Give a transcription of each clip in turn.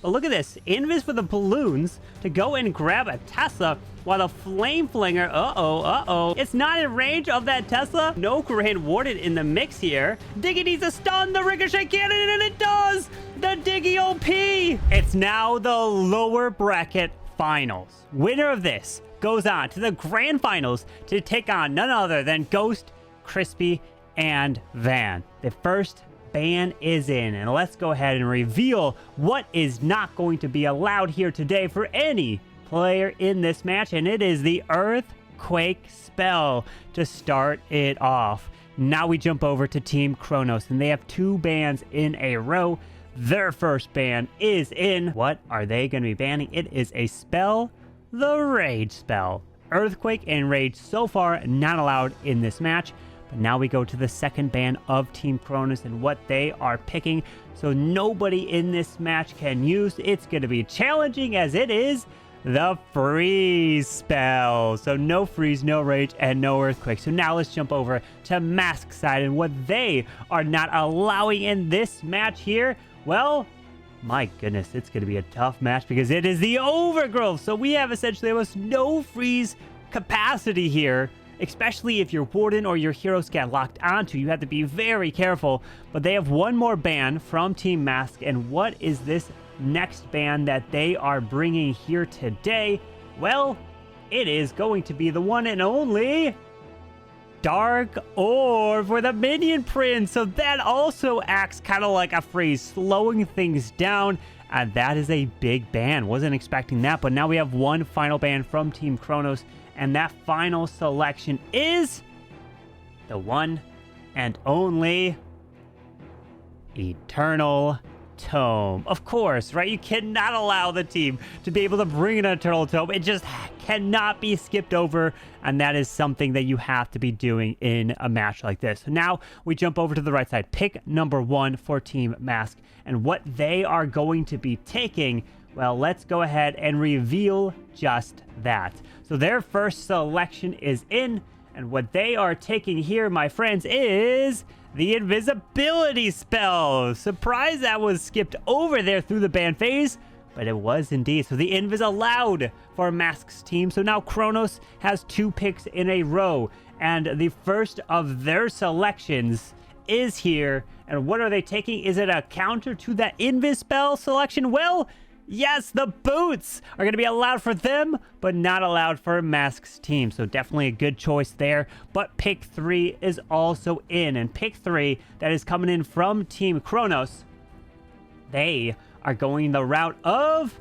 But look at this. Invis for the balloons to go and grab a Tesla while the Flame Flinger, it's not in range of that Tesla. No Grand Warden in the mix here. Diggy needs to stun the Ricochet Cannon, and it does! The Diggy OP! It's now the lower bracket finals. Winner of this goes on to the grand finals to take on none other than Ghost, Crispy, and Van. The first ban is in, and let's go ahead and reveal what is not going to be allowed here today for any player in this match, and it is the Earthquake spell to start it off. Now we jump over to Team Cronos, and they have 2 bans in a row. Their first ban is in. What are they going to be banning? It is a spell, the Rage spell. Earthquake and Rage so far not allowed in this match. But now we go to the second ban of Team Cronos and what they are picking. So nobody in this match can use. It's going to be challenging as it is the Freeze spell. So no Freeze, no Rage, and no Earthquake. So now let's jump over to Mask side and what they are not allowing in this match here. Well, my goodness, it's going to be a tough match because it is the Overgrowth. So we have essentially almost no Freeze capacity here. Especially if your Warden or your Heroes get locked onto, you have to be very careful. But they have one more ban from Team Mask. And what is this next ban that they are bringing here today? Well, it is going to be the one and only Dark Orb for the Minion Prince. So that also acts kind of like a freeze, slowing things down. And that is a big ban. Wasn't expecting that. But now we have one final ban from Team Cronos. And that final selection is the one and only Eternal Tome. Of course, right? You cannot allow the team to be able to bring an Eternal Tome. It just cannot be skipped over. And that is something that you have to be doing in a match like this. So now we jump over to the right side. Pick number 1 for Team Mask. And what they are going to be taking, well, let's go ahead and reveal just that. So their first selection is in, and what they are taking here, my friends, is the Invisibility spell. Surprise that was skipped over there through the ban phase, but it was indeed. So the Invis allowed for Mask's team. So now Cronos has 2 picks in a row, and the first of their selections is here. And what are they taking? Is it a counter to that Invis spell selection? Well, yes, the boots are going to be allowed for them, but not allowed for Mask's team. So definitely a good choice there. But pick 3 is also in. And pick 3 that is coming in from Team Cronos, they are going the route of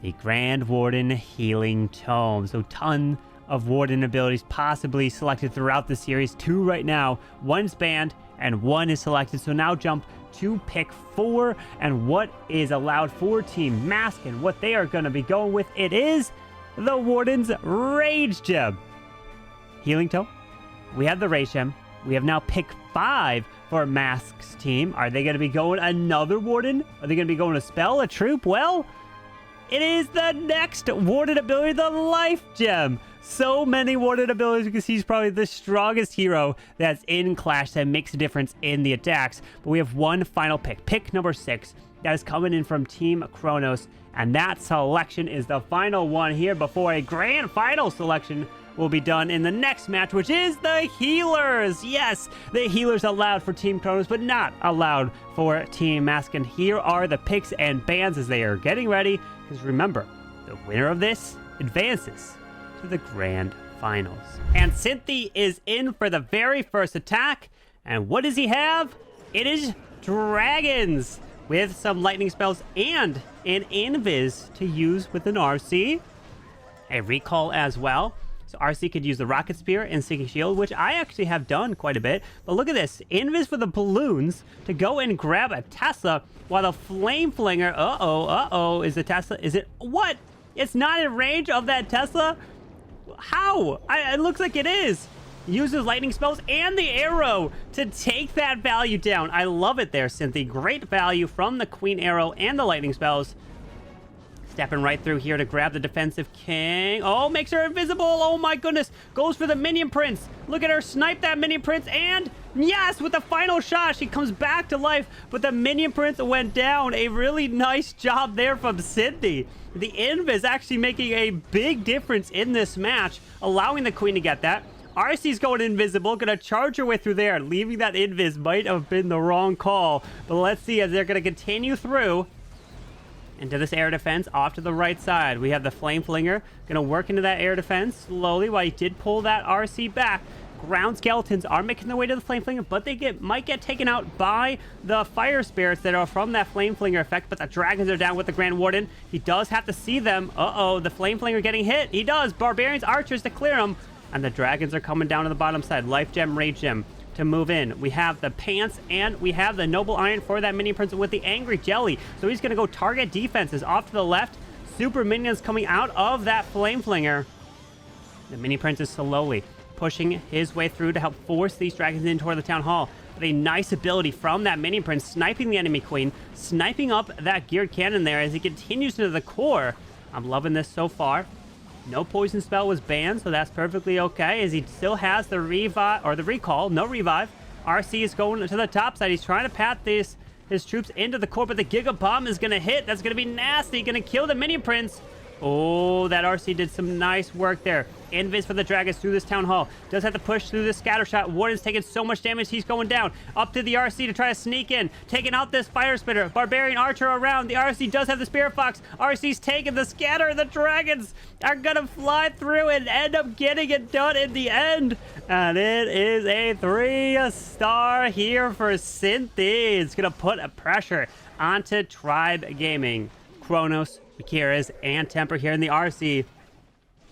the Grand Warden Healing Tome. So ton of Warden abilities possibly selected throughout the series. 2 right now. 1's banned and 1 is selected. So now jump to pick 4 and what is allowed for Team Mask and what they are going to be going with. It is the Warden's Rage Gem. Healing Tome. We have the Rage Gem. We have now pick 5 for Mask's team. Are they going to be going another Warden? Are they going to be going a spell, a troop? Well, it is the next Warden ability, the Life Gem. So many Warden abilities because he's probably the strongest hero that's in Clash that makes a difference in the attacks. But we have one final pick. Pick number 6 that is coming in from Team Cronos. And that selection is the final one here before a grand final selection will be done in the next match, which is the Healers. Yes, the Healers allowed for Team Cronos, but not allowed for Team Mask. And here are the picks and bans as they are getting ready. Because remember, the winner of this advances to the grand finals. And Synthe is in for the very first attack. And what does he have? It is Dragons with some lightning spells and an Invis to use with an RC. A recall as well. So RC could use the Rocket Spear and Seeking Shield, which I actually have done quite a bit. But look at this. Invis for the balloons to go and grab a Tesla while the Flame Flinger, is the Tesla, is it, what? It's not in range of that Tesla? How? It looks like it is. Uses lightning spells and the arrow to take that value down. I love it there, Synthe. Great value from the Queen Arrow and the lightning spells. Stepping right through here to grab the defensive king. Oh, makes her invisible. Oh my goodness. Goes for the minion prince. Look at her snipe that minion prince. And yes, with the final shot, she comes back to life. But the minion prince went down. A really nice job there from Synthe. The Invis actually making a big difference in this match, allowing the queen to get that. RC's going invisible, gonna charge her way through there. Leaving that Invis might have been the wrong call. But let's see as they're gonna continue through into this air defense off to the right side. We have the Flame Flinger gonna work into that air defense slowly while he did pull that RC back. Ground skeletons are making their way to the Flame Flinger, but they might get taken out by the fire spirits that are from that Flame Flinger effect. But the dragons are down with the Grand Warden. He does have to see them. Uh-oh, the Flame Flinger getting hit. He does. Barbarians, archers to clear him. And the dragons are coming down to the bottom side. Life Gem, Rage Gem to move in. We have the pants and we have the Noble Iron for that minion prince with the Angry Jelly. So he's going to go target defenses off to the left. Super minions coming out of that Flame Flinger. The minion prince is slowly pushing his way through to help force these dragons in toward the town hall. But a nice ability from that minion prince, sniping the enemy queen, sniping up that geared cannon there as he continues to the core. I'm loving this so far. No poison spell was banned, so that's perfectly okay, as he still has the revive, or the recall, no revive. RC is going to the top side. He's trying to pat his troops into the core, but the Giga Bomb is going to hit. That's going to be nasty. Going to kill the minion prince. Oh, that RC did some nice work there. Invis for the dragons through this town hall. Does have to push through the scatter shot. Warden's taking so much damage, he's going down. Up to the RC to try to sneak in. Taking out this fire spitter. Barbarian archer around. The RC does have the spirit fox. RC's taking the scatter. The dragons are gonna fly through and end up getting it done in the end. And it is a 3-star here for Synthe. It's gonna put a pressure onto Tribe Gaming. Cronos, Riqirez, and Teemper here in the RC.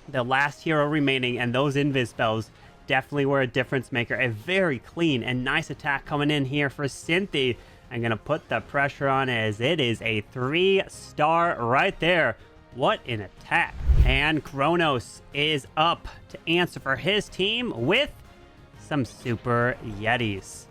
The last hero remaining, and those Invis spells definitely were a difference maker. A very clean and nice attack coming in here for Synthe. I'm going to put the pressure on as it is a 3-star right there. What an attack. And Cronos is up to answer for his team with some Super Yetis.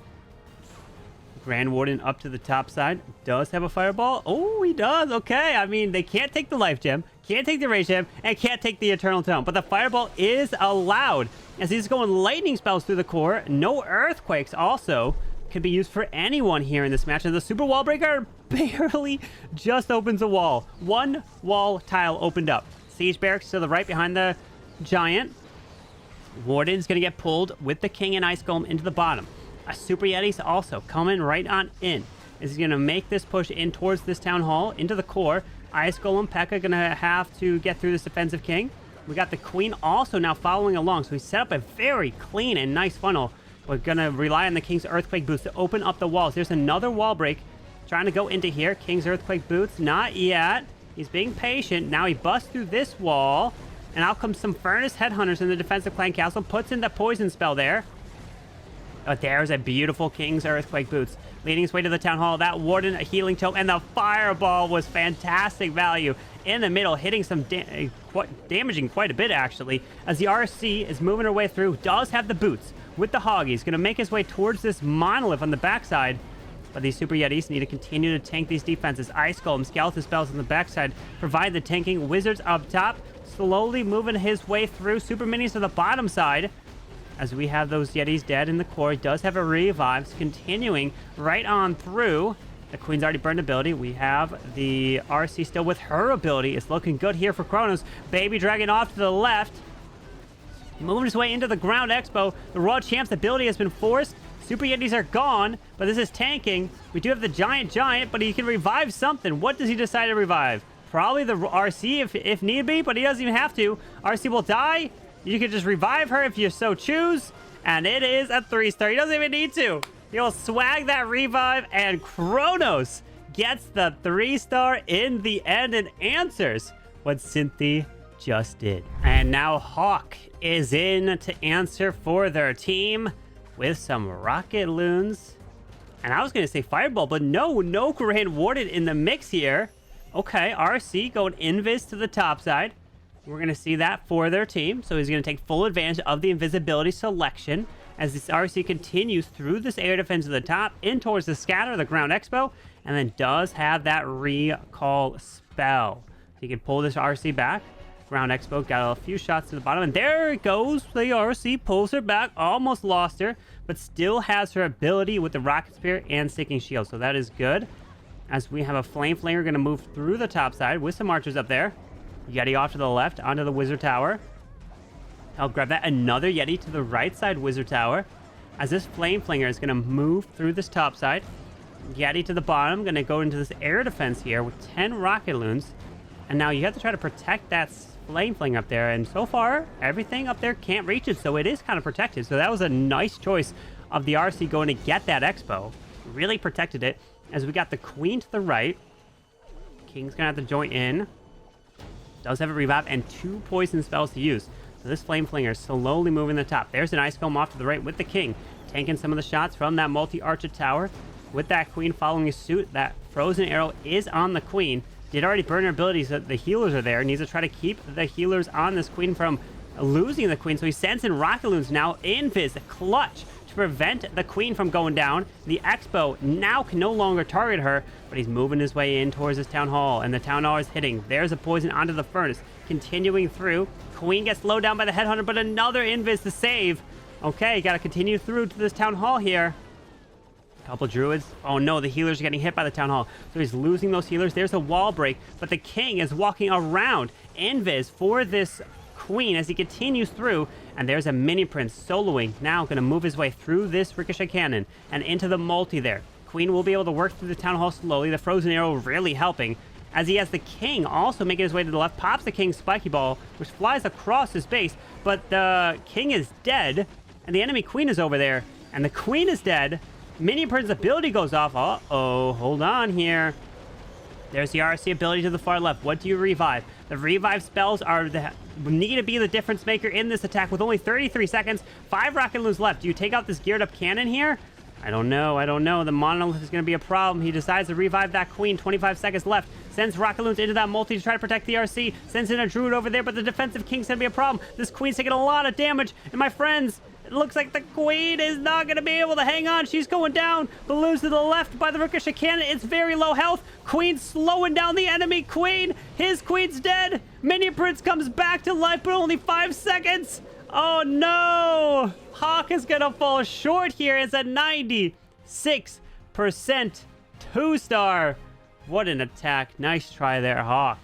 Grand Warden up to the top side. Does have a fireball. Oh, he does. Okay. I mean, they can't take the life gem, can't take the rage gem, and can't take the eternal tome. But the fireball is allowed as he's going lightning spells through the core. No earthquakes also can be used for anyone here in this match. And the super wall breaker barely just opens a wall. One wall tile opened up. Siege barracks to the right behind the giant. Warden's going to get pulled with the king and ice golem into the bottom. A Super Yeti's also coming right on in. Is going to make this push in towards this town hall, into the core. Ice Golem, P.E.K.K.A going to have to get through this defensive king. We got the queen also now following along. So we set up a very clean and nice funnel. We're going to rely on the king's earthquake boots to open up the walls. There's another wall break trying to go into here. King's earthquake boots, not yet. He's being patient. Now he busts through this wall. And out comes some furnace headhunters in the defensive clan castle. Puts in the poison spell there. But there's a beautiful King's Earthquake Boots leading his way to the town hall. That Warden, a healing tome, and the fireball was fantastic value in the middle, hitting some damaging quite a bit actually. As the RC is moving her way through, does have the boots with the Hog. He's going to make his way towards this monolith on the backside. But these Super Yetis need to continue to tank these defenses. Ice Golem, Skeleton Spells on the backside provide the tanking. Wizards up top, slowly moving his way through. Super Minis to the bottom side. As we have those Yetis dead in the core. He does have a revive, continuing right on through. The Queen's already burned ability. We have the RC still with her ability. It's looking good here for Cronos. Baby Dragon off to the left. Moving his way into the Ground Expo. The Raw Champ's ability has been forced. Super Yetis are gone, but this is tanking. We do have the Giant, but he can revive something. What does he decide to revive? Probably the RC if need be, but he doesn't even have to. RC will die. You can just revive her if you so choose. And it is a 3-star. He doesn't even need to. He'll swag that revive. And Cronos gets the 3-star in the end and answers what Synthe just did. And now Hawk is in to answer for their team with some Rocket Loons. And I was going to say Fireball, but no Grand Warden in the mix here. Okay, RC going Invis to the top side. We're going to see that for their team. So he's going to take full advantage of the invisibility selection as this RC continues through this air defense to the top, in towards the scatter, the Ground Expo, and then does have that recall spell. So you can pull this RC back. Ground Expo got a few shots to the bottom, and there it goes. The RC pulls her back, almost lost her, but still has her ability with the Rocket Spear and Sticking Shield, so that is good. As we have a Flame Flanger going to move through the top side with some archers up there. Yeti off to the left, onto the Wizard Tower. I'll grab that. Another Yeti to the right side Wizard Tower. As this Flame Flanger is going to move through this top side. Yeti to the bottom, going to go into this air defense here with 10 Rocket Loons. And now you have to try to protect that Flame Fling up there. And so far, everything up there can't reach it, so it is kind of protected. So that was a nice choice of the RC going to get that Expo. Really protected it. As we got the Queen to the right. King's going to have to join in. Does have a revive and 2 poison spells to use. So this Flame Flinger is slowly moving the top. There's an Ice Golem off to the right with the King. Tanking some of the shots from that multi-archer tower. With that Queen following his suit, that Frozen Arrow is on the Queen. Did already burn her abilities, so the healers are there. Needs to try to keep the healers on this Queen from losing the Queen. So he sends in Rocket Loons now. Invis, clutch to prevent the Queen from going down. The Expo now can no longer target her, but he's moving his way in towards this Town Hall. And the Town Hall is hitting. There's a poison onto the Furnace. Continuing through. Queen gets slowed down by the Headhunter, but another Invis to save. Okay, got to continue through to this Town Hall here. Couple druids. Oh no, the healers are getting hit by the Town Hall. So he's losing those healers. There's a wall break, but the King is walking around Invis for this Queen as he continues through. And there's a Mini Prince soloing. Now going to move his way through this Ricochet Cannon and into the multi there. Queen will be able to work through the Town Hall slowly. The Frozen Arrow really helping. As he has the King also making his way to the left. Pops the King's Spiky Ball, which flies across his base. But the King is dead. And the enemy Queen is over there. And the Queen is dead. Mini Prince's ability goes off. Uh-oh, hold on here. There's the RC ability to the far left. What do you revive? The revive spells need to be the difference maker in this attack with only 33 seconds. 5 Rocket Loons left. Do you take out this geared up cannon here? I don't know. The Monolith is going to be a problem. He decides to revive that Queen. 25 seconds left. Sends Rocket Loons into that multi to try to protect the RC. Sends in a Druid over there, but the defensive King's going to be a problem. This Queen's taking a lot of damage. And my friends, it looks like the Queen is not going to be able to hang on. She's going down. Balloons to the left by the Ricochet Cannon. It's very low health. Queen's slowing down the enemy Queen. His Queen's dead. Mini Prince comes back to life, but only 5 seconds. Oh, no. Hawk is going to fall short here. It's a 96% 2-star. What an attack. Nice try there, Hawk.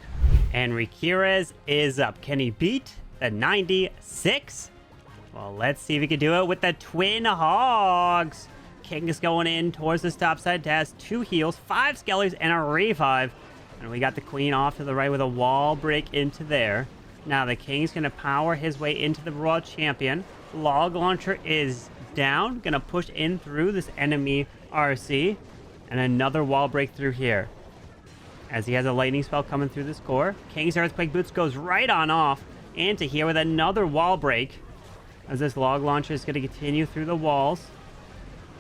And Riqirez is up. Can he beat the 96? Well, let's see if he can do it with the Twin Hogs. King is going in towards this top side. Has 2 heals, 5 skellies, and a revive. And we got the Queen off to the right with a wall break into there. Now the King's going to power his way into the Raw Champion. Log Launcher is down. Going to push in through this enemy RC. And another wall break through here. As he has a lightning spell coming through this core. King's Earthquake Boots goes right on off into here with another wall break. As this Log Launcher is going to continue through the walls.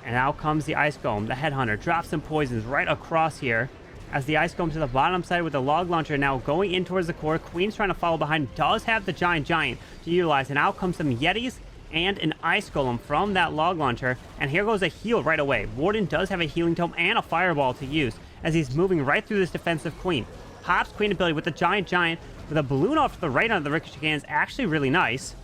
And out comes the Ice Golem. The Headhunter drops some poisons right across here. As the Ice Golem to the bottom side with the Log Launcher now going in towards the core. Queen's trying to follow behind. Does have the Giant to utilize. And out comes some Yetis and an Ice Golem from that Log Launcher. And here goes a heal right away. Warden does have a Healing Tome and a Fireball to use. As he's moving right through this defensive Queen. Pops Queen ability with the Giant with a balloon off to the right on the Ricochet Cannon is actually really nice.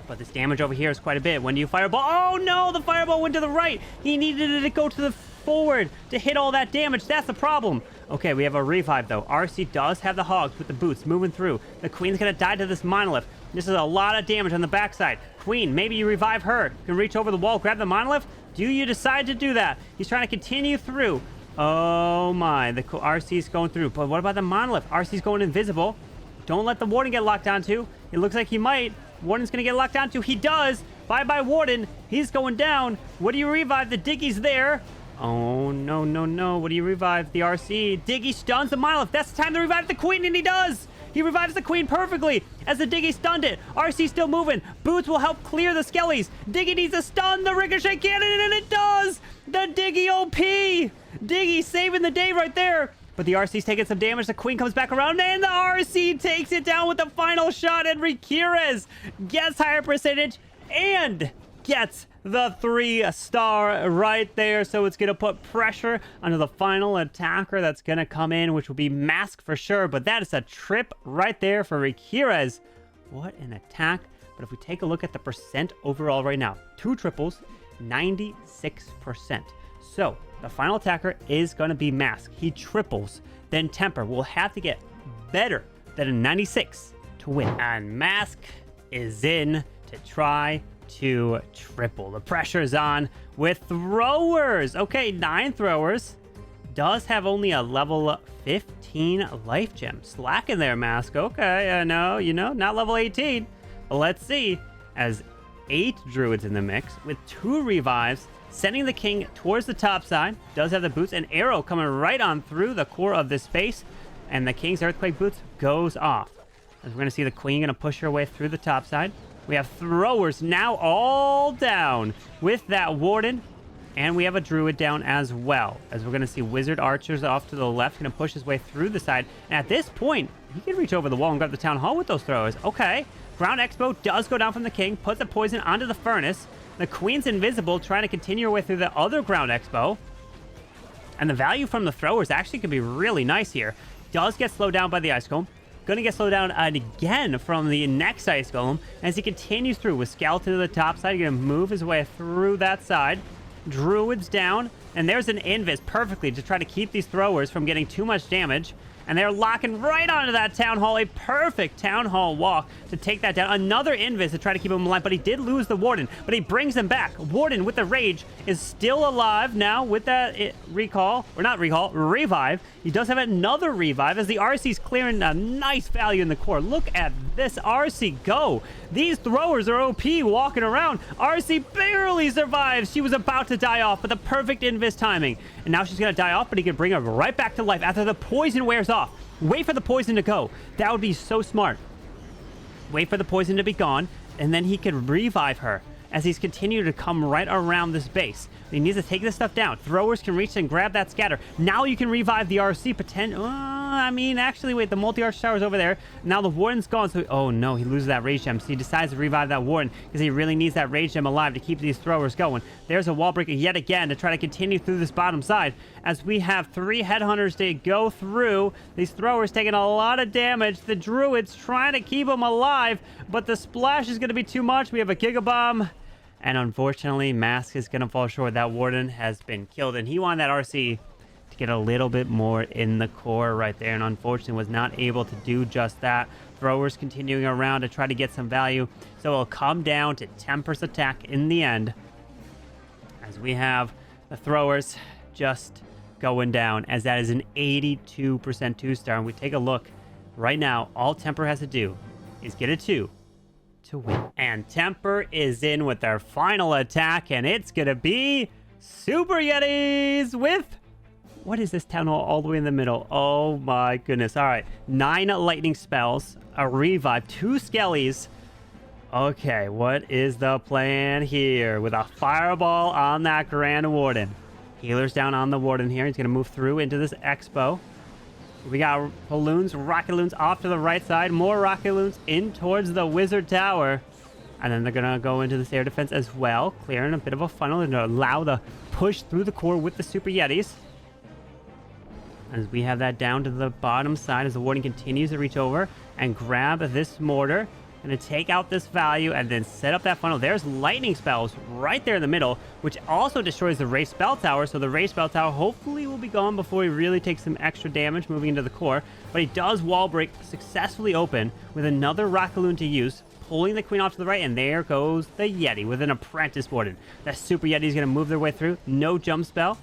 But this damage over here is quite a bit. When do you Fireball? Oh no, the Fireball went to the right. He needed it to go to the forward to hit all that damage. That's the problem. Okay, we have a revive though. RC does have the Hogs with the boots moving through. The Queen's gonna die to this Monolith. This is a lot of damage on the backside. Queen, maybe you revive her. You can reach over the wall, grab the Monolith. Do you decide to do that? He's trying to continue through. Oh my, the RC's going through. But what about the Monolith? RC's going invisible. Don't let the Warden get locked onto. It looks like he might. Warden's going to get locked onto. He does. Bye-bye, Warden. He's going down. What do you revive? The Diggy's there. Oh, no. What do you revive? The RC. Diggy stuns the Monolith. That's the time to revive the Queen, and he does. He revives the Queen perfectly as the Diggy stunned it. RC still moving. Boots will help clear the Skellies. Diggy needs to stun the Ricochet Cannon, and it does. The Diggy OP. Diggy saving the day right there. But the RC's taking some damage. The Queen comes back around, and the RC takes it down with the final shot. And Riqirez gets higher percentage and gets the 3-star right there. So it's going to put pressure onto the final attacker that's going to come in, which will be Mask for sure. But that is a trip right there for Riqriez. What an attack. But if we take a look at the percent overall right now, 2 triples, 96%. So the final attacker is going to be Mask. He triples. Then Teemper will have to get better than a 96 to win. And Mask is in to try to triple. The pressure is on with throwers. Okay, 9 throwers. Does have only a level 15 life gem. Slacking there, Mask. Okay, no, not level 18. But let's see. As 8 druids in the mix with 2 revives, sending the king towards the top side. Does have the boots. An arrow coming right on through the core of this space. And the king's earthquake boots goes off. As we're going to see the queen going to push her way through the top side. We have throwers now all down with that warden. And we have a druid down as well. As we're going to see wizard archers off to the left. Going to push his way through the side. And at this point, he can reach over the wall and grab the town hall with those throwers. Okay. Ground expo does go down from the king. Puts the poison onto the furnace. The queen's invisible, trying to continue her way through the other ground expo. And the value from the throwers actually could be really nice here. Does get slowed down by the ice golem. Going to get slowed down again from the next ice golem as he continues through with skeleton to the top side. He's going to move his way through that side. Druids down. And there's an Invis perfectly to try to keep these throwers from getting too much damage. And they're locking right onto that town hall. A perfect town hall walk to take that down. Another Invis to try to keep him alive, but he did lose the warden. But he brings him back. Warden with the rage is still alive now with that revive. He does have another revive as the RC's clearing a nice value in the core. Look at this RC go. These throwers are OP walking around. RC barely survives. She was about to die off, but the perfect Invis timing. And now she's going to die off, but he can bring her right back to life after the poison wears off. Wait for the poison to go. That would be so smart. Wait for the poison to be gone, and then he could revive her as he's continuing to come right around this base. He needs to take this stuff down. Throwers can reach and grab that scatter. Now you can revive the RC. Actually, wait, the multi-arch tower's over there. Now the warden's gone, so... Oh, no, he loses that rage gem. So he decides to revive that warden because he really needs that rage gem alive to keep these throwers going. There's a wall breaker yet again to try to continue through this bottom side as we have 3 headhunters to go through. These throwers taking a lot of damage. The druids trying to keep them alive, but the splash is going to be too much. We have a gigabomb. And unfortunately, Mask is going to fall short. That warden has been killed. And he wanted that RC to get a little bit more in the core right there. And unfortunately was not able to do just that. Throwers continuing around to try to get some value. So it'll come down to Teemper's attack in the end. As we have the throwers just going down. As that is an 82% 2-star. And we take a look right now. All Teemper has to do is get a 2 to win. And Teemper is in with their final attack, and it's gonna be Super Yetis with... What is this town hall all the way in the middle? Oh my goodness. All right. 9 lightning spells, a revive, 2 skellies. Okay, what is the plan here? With a fireball on that Grand Warden. Healers down on the Warden here. He's gonna move through into this expo. We got balloons, rocket loons off to the right side. More rocket loons in towards the wizard tower. And then they're going to go into this air defense as well. Clearing a bit of a funnel and allow the push through the core with the Super Yetis. As we have that down to the bottom side as the warden continues to reach over and grab this mortar. Going to take out this value and then set up that funnel. There's lightning spells right there in the middle, which also destroys the Ray Spell Tower. So the Ray Spell Tower hopefully will be gone before he really takes some extra damage moving into the core. But he does wall break successfully open with another Rockaloon to use, pulling the queen off to the right. And there goes the Yeti with an apprentice warden. That Super Yeti is going to move their way through. No jump spell.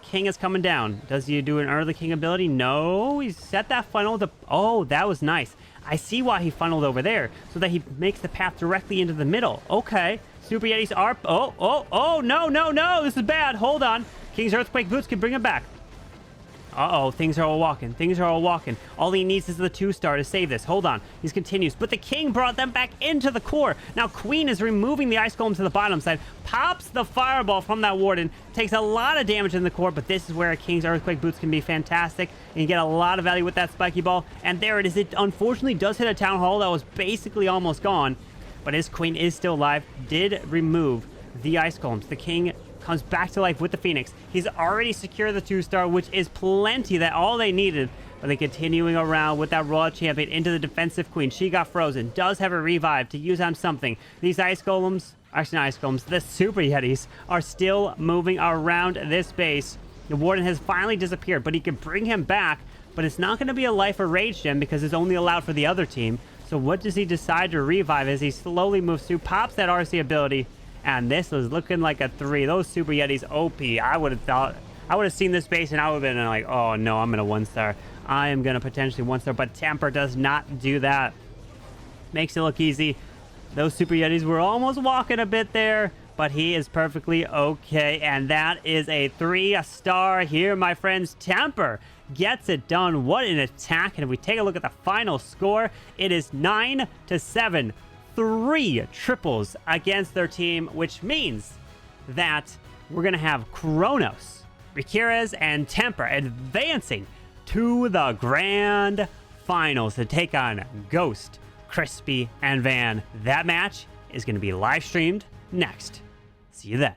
King is coming down. Does he do an early king ability? No. He set that funnel to... Oh, that was nice. I see why he funneled over there, so that he makes the path directly into the middle. Okay. Super Yetis are... Oh, no. This is bad. Hold on. King's Earthquake Boots can bring him back. Uh-oh, things are all walking. All he needs is the 2-star to save this. Hold on. He continues. But the king brought them back into the core. Now, Queen is removing the ice golem to the bottom side. Pops the fireball from that warden. Takes a lot of damage in the core, but this is where a King's Earthquake Boots can be fantastic. And you get a lot of value with that spiky ball. And there it is. It unfortunately does hit a town hall that was basically almost gone. But his queen is still alive. Did remove the Ice Golems. The King comes back to life with the Phoenix. He's already secured the 2-star, which is plenty. That all they needed. But they continuing around with that Raw Champion into the defensive Queen. She got frozen. Does have a revive to use on something. These Ice Golems, actually not Ice Golems, the Super Yetis are still moving around this base. The Warden has finally disappeared, but he can bring him back. But it's not going to be a Life or Rage Gem because it's only allowed for the other team. So what does he decide to revive as he slowly moves through, pops that RC ability, and this was looking like a 3. Those Super Yetis OP. I would have seen this base and I would have been like, oh no, I'm going to 1-star. I am going to potentially 1-star, but Teemper does not do that. Makes it look easy. Those Super Yetis were almost walking a bit there, but he is perfectly okay. And that is a 3-star here, my friends. Teemper gets it done. What an attack. And if we take a look at the final score, it is 9-7. 3 triples against their team, which means that we're going to have Cronos, Riqirez, and Teemper advancing to the grand finals to take on Ghost, Crispy, and Van. That match is going to be live streamed next. See you then.